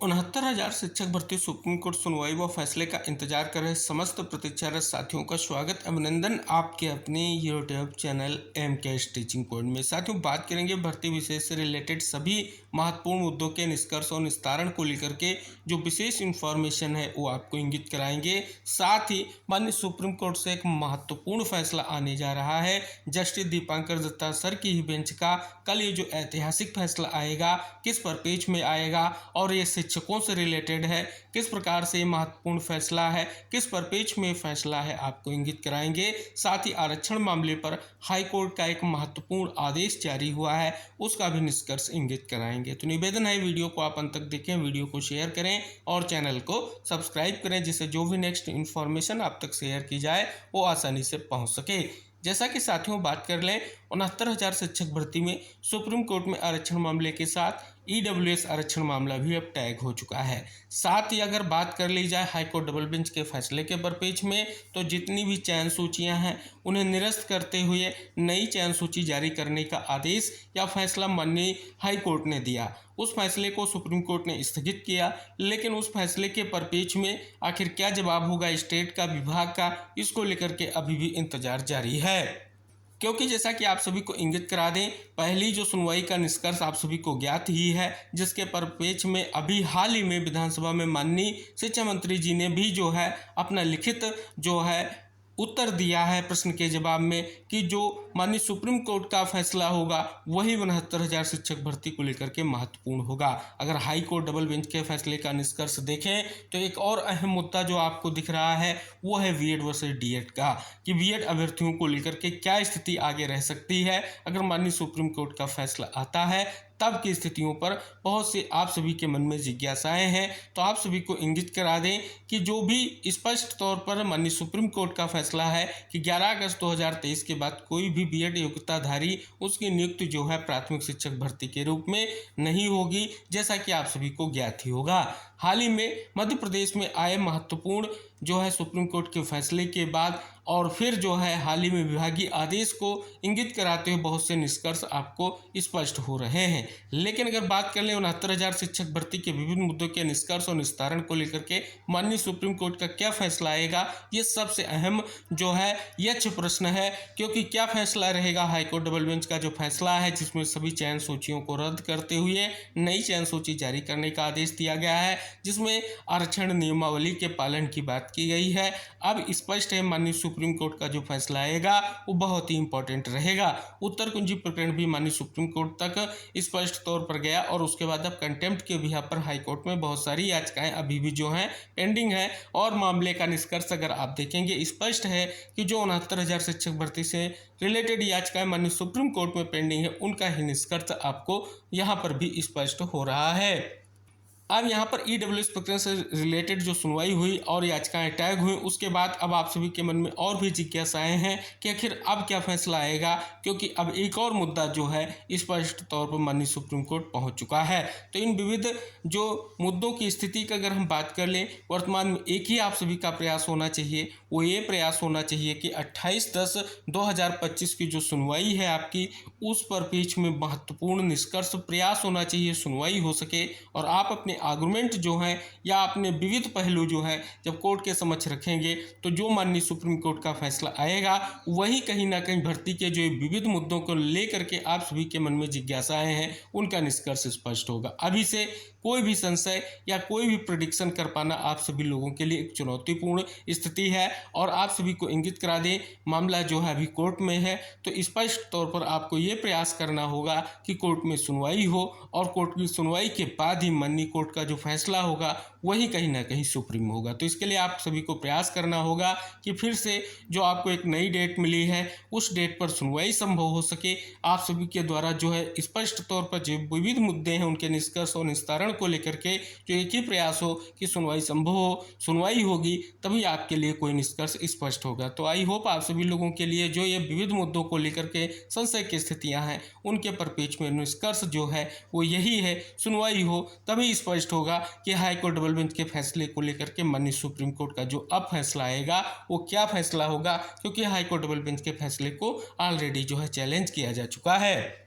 69,000 शिक्षक भर्ती supreme court सुनवाई व फैसले का इंतजार कर रहे समस्त प्रतीक्षारत साथियों का स्वागत अभिनंदन आपके अपने यूट्यूब चैनल एम के टीचिंग पॉइंट में। साथियों, बात करेंगे भर्ती विषय से रिलेटेड सभी महत्वपूर्ण मुद्दों के निष्कर्ष और निस्तारण को लेकर के जो विशेष इन्फॉर्मेशन है वो आपको इंगित कराएंगे। साथ ही माननीय सुप्रीम कोर्ट से एक महत्वपूर्ण फैसला आने जा रहा है। जस्टिस दीपांकर दत्ता सर की ही बेंच का कल ये जो ऐतिहासिक फैसला आएगा किस परिपेक्ष में आएगा और ये शिक्षकों से रिलेटेड है, किस प्रकार से महत्वपूर्ण फैसला है, किस परिपेक्ष में फैसला है, आपको इंगित कराएंगे। साथ ही आरक्षण मामले पर हाई कोर्ट का एक महत्वपूर्ण आदेश जारी हुआ है, उसका भी निष्कर्ष इंगित कराएंगे। तो निवेदन है वीडियो को आप अंत तक देखें, वीडियो को शेयर करें और चैनल को सब्सक्राइब करें, जिससे जो भी नेक्स्ट इन्फॉर्मेशन आप तक शेयर की जाए वो आसानी से पहुंच सके। जैसा कि साथियों बात कर लें 69,000 शिक्षक भर्ती में सुप्रीम कोर्ट में आरक्षण मामले के साथ ईडब्ल्यूएस आरक्षण मामला भी अब टैग हो चुका है। साथ ही अगर बात कर ली जाए हाईकोर्ट डबल बेंच के फैसले के परिपेक्ष में, तो जितनी भी चयन सूचियां हैं उन्हें निरस्त करते हुए नई चयन सूची जारी करने का आदेश या फैसला माननीय हाईकोर्ट ने दिया। उस फैसले को सुप्रीम कोर्ट ने स्थगित किया, लेकिन उस फैसले के परिपेक्ष में आखिर क्या जवाब होगा स्टेट का, विभाग का, इसको लेकर के अभी भी इंतजार जारी है। क्योंकि जैसा कि आप सभी को इंगित करा दें, पहली जो सुनवाई का निष्कर्ष आप सभी को ज्ञात ही है, जिसके परिपेक्ष में अभी हाल ही में विधानसभा में माननीय शिक्षा मंत्री जी ने भी जो है अपना लिखित जो है उत्तर दिया है प्रश्न के जवाब में कि जो माननीय सुप्रीम कोर्ट का फैसला होगा वही 69,000 शिक्षक भर्ती को लेकर के महत्वपूर्ण होगा। अगर हाई कोर्ट डबल बेंच के फैसले का निष्कर्ष देखें तो एक और अहम मुद्दा जो आपको दिख रहा है वो है बीएड वर्सेस डीएड का, कि बीएड अभ्यर्थियों को लेकर के क्या स्थिति आगे रह सकती है अगर माननीय सुप्रीम कोर्ट का फैसला आता है। तब की स्थितियों पर बहुत से आप सभी के मन में जिज्ञासाएं हैं, तो आप सभी को इंगित करा दें कि जो भी स्पष्ट तौर पर माननीय सुप्रीम कोर्ट का फैसला है कि 11 अगस्त 2023 के बाद कोई भी बीएड योग्यताधारी उसकी नियुक्ति जो है प्राथमिक शिक्षक भर्ती के रूप में नहीं होगी, जैसा कि आप सभी को ज्ञात ही होगा। हाल ही में मध्य प्रदेश में आए महत्वपूर्ण जो है सुप्रीम कोर्ट के फैसले के बाद और फिर जो है हाल ही में विभागीय आदेश को इंगित कराते हुए बहुत से निष्कर्ष आपको स्पष्ट हो रहे हैं। लेकिन अगर बात कर लें 69,000 शिक्षक भर्ती के विभिन्न मुद्दों के निष्कर्ष और निस्तारण को लेकर के माननीय सुप्रीम कोर्ट का क्या फैसला आएगा, ये सबसे अहम जो है यक्ष प्रश्न है। क्योंकि क्या फैसला रहेगा हाईकोर्ट डबल बेंच का जो फैसला है, जिसमें सभी चयन सूचियों को रद्द करते हुए नई चयन सूची जारी करने का आदेश दिया गया है, जिसमें आरक्षण नियमावली के पालन की बात की गई है। अब स्पष्ट है माननीय सुप्रीम कोर्ट का जो फैसला आएगा वो बहुत ही इंपॉर्टेंट रहेगा। उत्तर कुंजी प्रकरण भी माननीय सुप्रीम कोर्ट तक स्पष्ट तौर पर गया और उसके बाद अब कंटेम्प्ट के बिहाफ पर हाईकोर्ट में बहुत सारी याचिकाएं अभी भी जो हैं पेंडिंग है। और मामले का निष्कर्ष अगर आप देखेंगे स्पष्ट है कि जो 69,000 शिक्षक भर्ती से रिलेटेड याचिकाएं माननीय सुप्रीम कोर्ट में पेंडिंग है, उनका ही निष्कर्ष आपको यहाँ पर भी स्पष्ट हो रहा है। अब यहाँ पर ईडब्ल्यूएस प्रकरण से रिलेटेड जो सुनवाई हुई और याचिकाएं टैग हुई, उसके बाद अब आप सभी के मन में और भी जिज्ञासाएं हैं कि आखिर अब क्या फैसला आएगा, क्योंकि अब एक और मुद्दा जो है स्पष्ट तौर पर माननीय सुप्रीम कोर्ट पहुंच चुका है। तो इन विविध जो मुद्दों की स्थिति की अगर हम बात कर लें, वर्तमान में एक ही आप सभी का प्रयास होना चाहिए, वो ये प्रयास होना चाहिए कि 28/10/2025 की जो सुनवाई है आपकी, उस पर बीच में महत्वपूर्ण निष्कर्ष प्रयास होना चाहिए, सुनवाई हो सके और आप अपने आर्गुमेंट जो हैं या अपने विविध पहलू जो हैं जब कोर्ट के समक्ष रखेंगे, तो जो माननीय सुप्रीम कोर्ट का फैसला आएगा वही कहीं ना कहीं भर्ती के जो विविध मुद्दों को लेकर के आप सभी के मन में जिज्ञासाएं हैं उनका निष्कर्ष स्पष्ट होगा। अभी से कोई भी संशय या कोई भी प्रेडिक्शन कर पाना आप सभी लोगों के लिए एक चुनौतीपूर्ण स्थिति है। और आप सभी को इंगित करा दें, मामला जो है अभी कोर्ट में है, तो स्पष्ट तौर पर आपको ये प्रयास करना होगा कि कोर्ट में सुनवाई हो और कोर्ट की सुनवाई के बाद ही माननीय कोर्ट का जो फैसला होगा वही कहीं ना कहीं सुप्रीम होगा। तो इसके लिए आप सभी को प्रयास करना होगा कि फिर से जो आपको एक नई डेट मिली है उस डेट पर सुनवाई संभव हो सके। आप सभी के द्वारा जो है स्पष्ट तौर पर जो विविध मुद्दे हैं उनके निष्कर्ष और निस्तारण को लेकर के जो एक ही प्रयास हो कि सुनवाई संभव हो, सुनवाई होगी तभी आपके लिए कोई निष्कर्ष स्पष्ट होगा। तो आई होप आप सभी लोगों के लिए जो ये विविध मुद्दों को लेकर के संशय की स्थितियां हैं उनके परिपेक्ष में निष्कर्ष जो है वो यही है, सुनवाई हो तभी स्पष्ट होगा कि हाईकोर्ट डबल बेंच के फैसले को लेकर के माननीय सुप्रीम कोर्ट का जो अब फैसला आएगा वो क्या फैसला होगा, क्योंकि हाईकोर्ट डबल बेंच के फैसले को ऑलरेडी जो है चैलेंज किया जा चुका है।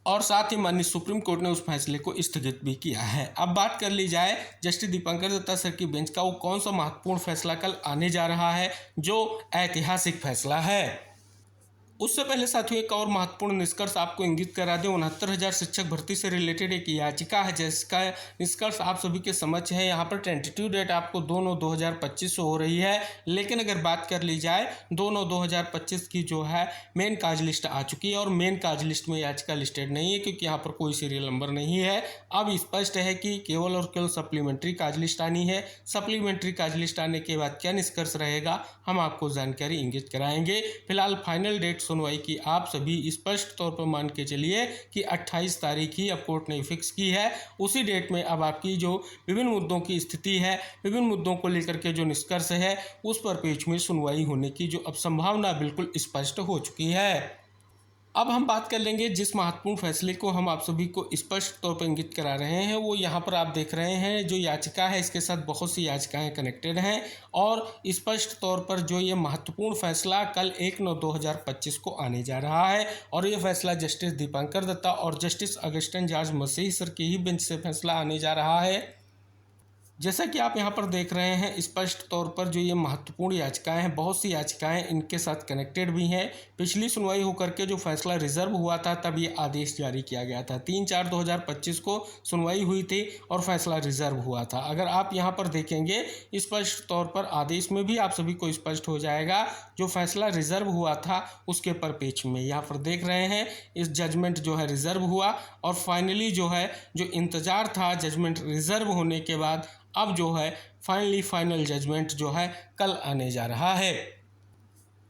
और साथ ही माननीय सुप्रीम कोर्ट ने उस फैसले को स्थगित भी किया है। अब बात कर ली जाए जस्टिस दीपंकर दत्ता सर की बेंच का वो कौन सा महत्वपूर्ण फैसला कल आने जा रहा है जो ऐतिहासिक फैसला है। उससे पहले साथियों एक और महत्वपूर्ण निष्कर्ष आपको इंगित करा दें। 69,000 शिक्षक भर्ती से रिलेटेड एक याचिका है जिसका निष्कर्ष आप सभी के समक्ष है। यहाँ पर टेंटेटिव डेट आपको 2/9/2025 हो रही है, लेकिन अगर बात कर ली जाए 2/9/2025 की जो है मेन काज लिस्ट आ चुकी है और मेन काज लिस्ट में याचिका लिस्टेड नहीं है क्योंकि यहाँ पर कोई सीरियल नंबर नहीं है। अब स्पष्ट है कि केवल और केवल सप्लीमेंट्री काज लिस्ट आनी है। सप्लीमेंट्री काज लिस्ट आने के बाद क्या निष्कर्ष रहेगा हम आपको जानकारी इंगित कराएंगे। फिलहाल फाइनल डेट सुनवाई की आप सभी स्पष्ट तौर पर मान के चलिए कि 28 तारीख ही अब कोर्ट ने फिक्स की है। उसी डेट में अब आपकी जो विभिन्न मुद्दों की स्थिति है, विभिन्न मुद्दों को लेकर के जो निष्कर्ष है उस पर पेच में सुनवाई होने की जो अब संभावना बिल्कुल स्पष्ट हो चुकी है। अब हम बात कर लेंगे जिस महत्वपूर्ण फैसले को हम आप सभी को स्पष्ट तौर पर इंगित करा रहे हैं वो यहाँ पर आप देख रहे हैं। जो याचिका है इसके साथ बहुत सी याचिकाएं कनेक्टेड हैं और स्पष्ट तौर पर जो ये महत्वपूर्ण फैसला कल 1/9/2025 को आने जा रहा है और ये फैसला जस्टिस दीपंकर दत्ता और जस्टिस अगस्टिन जॉर्ज मसीह सर की ही बेंच से फैसला आने जा रहा है। जैसा कि आप यहाँ पर देख रहे हैं स्पष्ट तौर पर जो ये महत्वपूर्ण याचिकाएं हैं, बहुत सी याचिकाएं इनके साथ कनेक्टेड भी हैं। पिछली सुनवाई होकर के जो फैसला रिजर्व हुआ था तब ये आदेश जारी किया गया था। 3/4/2025 को सुनवाई हुई थी और फैसला रिजर्व हुआ था। अगर आप यहाँ पर देखेंगे स्पष्ट तौर पर आदेश में भी आप सभी को स्पष्ट हो जाएगा जो फैसला रिजर्व हुआ था उसके परपेच में यहाँ पर देख रहे हैं इस जजमेंट जो है रिजर्व हुआ और फाइनली जो है जो इंतजार था जजमेंट रिजर्व होने के बाद अब जो है फाइनल जजमेंट जो है कल आने जा रहा है।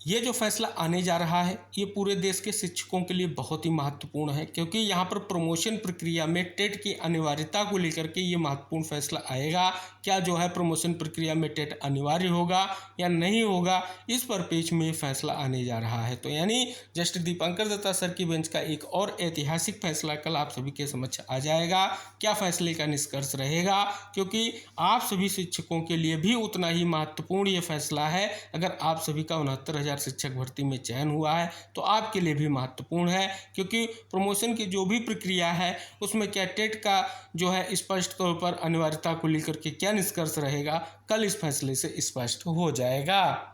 ये जो फैसला आने जा रहा है ये पूरे देश के शिक्षकों के लिए बहुत ही महत्वपूर्ण है क्योंकि यहाँ पर प्रमोशन प्रक्रिया में टेट की अनिवार्यता को लेकर के ये महत्वपूर्ण फैसला आएगा। क्या जो है प्रमोशन प्रक्रिया में टेट अनिवार्य होगा या नहीं होगा इस पर पेच में फैसला आने जा रहा है। तो यानी जस्टिस दीपंकर दत्ता सर की बेंच का एक और ऐतिहासिक फैसला कल आप सभी के समक्ष आ जाएगा। क्या फैसले का निष्कर्ष रहेगा क्योंकि आप सभी शिक्षकों के लिए भी उतना ही महत्वपूर्ण ये फैसला है। अगर आप सभी का 69,000 शिक्षक भर्ती में चयन हुआ है तो आपके लिए भी महत्वपूर्ण है क्योंकि प्रमोशन की जो भी प्रक्रिया है उसमें क्या टेट का जो है स्पष्ट तौर पर अनिवार्यता को लेकर के क्या निष्कर्ष रहेगा कल इस फैसले से स्पष्ट हो जाएगा।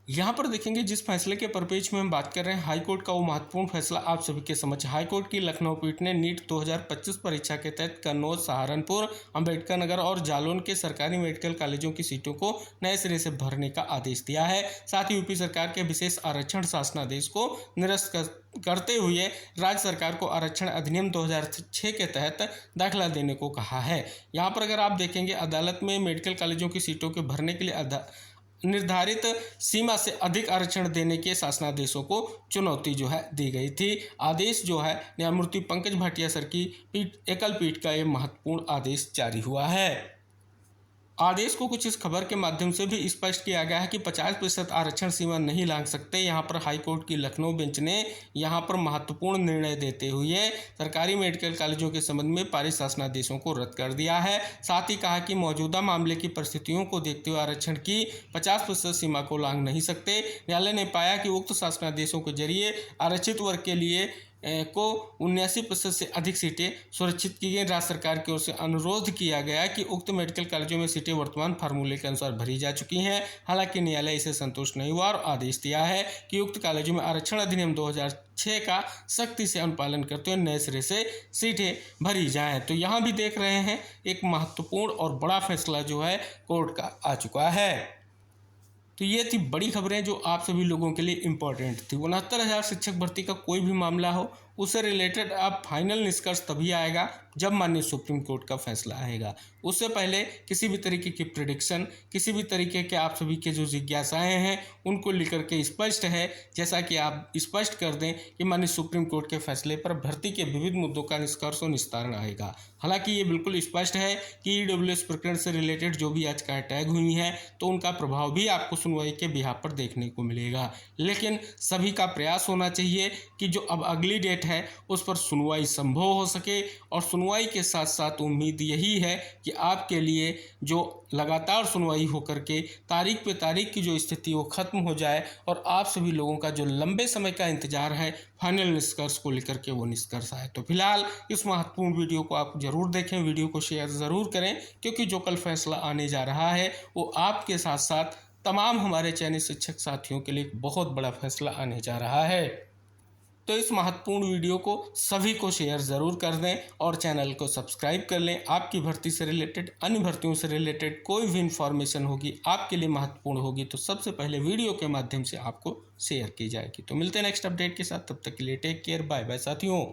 यहाँ पर देखेंगे जिस फैसले के परपेच में हम बात कर रहे हैं हाईकोर्ट का वो महत्वपूर्ण फैसला आप सभी के समक्ष। हाईकोर्ट की लखनऊ पीठ ने नीट 2025 परीक्षा के तहत कन्नौज, सहारनपुर, अंबेडकर नगर और जालौन के सरकारी मेडिकल कॉलेजों की सीटों को नए सिरे से भरने का आदेश दिया है। साथ ही यूपी सरकार के विशेष आरक्षण शासनादेश को निरस्त करते हुए राज्य सरकार को आरक्षण अधिनियम 2006 के तहत दाखिला देने को कहा है। यहाँ पर अगर आप देखेंगे अदालत में मेडिकल कॉलेजों की सीटों के भरने के लिए निर्धारित सीमा से अधिक आरक्षण देने के शासनादेशों को चुनौती जो है दी गई थी। आदेश जो है न्यायमूर्ति पंकज भाटिया सर की एकल पीठ का ये महत्वपूर्ण आदेश जारी हुआ है। आदेश को कुछ इस खबर के माध्यम से भी स्पष्ट किया गया है कि 50% आरक्षण सीमा नहीं लांघ सकते। यहाँ पर हाईकोर्ट की लखनऊ बेंच ने यहाँ पर महत्वपूर्ण निर्णय देते हुए सरकारी मेडिकल कॉलेजों के संबंध में पारित शासनादेशों को रद्द कर दिया है। साथ ही कहा कि मौजूदा मामले की परिस्थितियों को देखते हुए आरक्षण की 50% सीमा को लांघ नहीं सकते। न्यायालय ने पाया कि उक्त शासनादेशों के जरिए आरक्षित वर्ग के लिए को 79% से अधिक सीटें सुरक्षित की गई। राज्य सरकार की ओर से अनुरोध किया गया कि उक्त मेडिकल कॉलेजों में सीटें वर्तमान फार्मूले के अनुसार भरी जा चुकी हैं। हालांकि न्यायालय इसे संतुष्ट नहीं हुआ और आदेश दिया है कि उक्त कॉलेजों में आरक्षण अधिनियम 2006 का सख्ती से अनुपालन करते हुए नए सिरे से सीटें भरी जाएं। तो यहाँ भी देख रहे हैं एक महत्वपूर्ण और बड़ा फैसला जो है कोर्ट का आ चुका है। तो ये थी बड़ी खबरें जो आप सभी लोगों के लिए इम्पोर्टेंट थी। 69,000 शिक्षक भर्ती का कोई भी मामला हो उससे रिलेटेड अब फाइनल निष्कर्ष तभी आएगा जब माननीय सुप्रीम कोर्ट का फैसला आएगा। उससे पहले किसी भी तरीके की प्रेडिक्शन, किसी भी तरीके के आप सभी के जो जिज्ञासाएं हैं उनको लेकर के स्पष्ट है जैसा कि आप स्पष्ट कर दें कि माननीय सुप्रीम कोर्ट के फैसले पर भर्ती के विविध मुद्दों का निष्कर्ष और निस्तारण आएगा। हालांकि ये बिल्कुल स्पष्ट है कि ईडब्ल्यूएस प्रकरण से रिलेटेड जो भी याचिकाएं टैग हुई हैं तो उनका प्रभाव भी आपको सुनवाई के बिहाफ पर देखने को मिलेगा। लेकिन सभी का प्रयास होना चाहिए कि जो अब अगली डेट है उस पर सुनवाई संभव हो सके। और सुनवाई के साथ साथ उम्मीद यही है कि आपके लिए जो लगातार सुनवाई होकर के तारीख पे तारीख की जो स्थिति वो खत्म हो जाए और आप सभी लोगों का जो लंबे समय का इंतजार है फाइनल निष्कर्ष को लेकर के वो निष्कर्ष आए। तो फिलहाल इस महत्वपूर्ण वीडियो को आप जरूर देखें, वीडियो को शेयर ज़रूर करें, क्योंकि जो कल फैसला आने जा रहा है वो आपके साथ साथ तमाम हमारे चयनित शिक्षक साथियों के लिए एक बहुत बड़ा फैसला आने जा रहा है। तो इस महत्वपूर्ण वीडियो को सभी को शेयर ज़रूर कर दें और चैनल को सब्सक्राइब कर लें। आपकी भर्ती से रिलेटेड, अन्य भर्तियों से रिलेटेड कोई भी इंफॉर्मेशन होगी आपके लिए महत्वपूर्ण होगी तो सबसे पहले वीडियो के माध्यम से आपको शेयर की जाएगी। तो मिलते हैं नेक्स्ट अपडेट के साथ, तब तक के लिए टेक केयर, बाय बाय साथियों।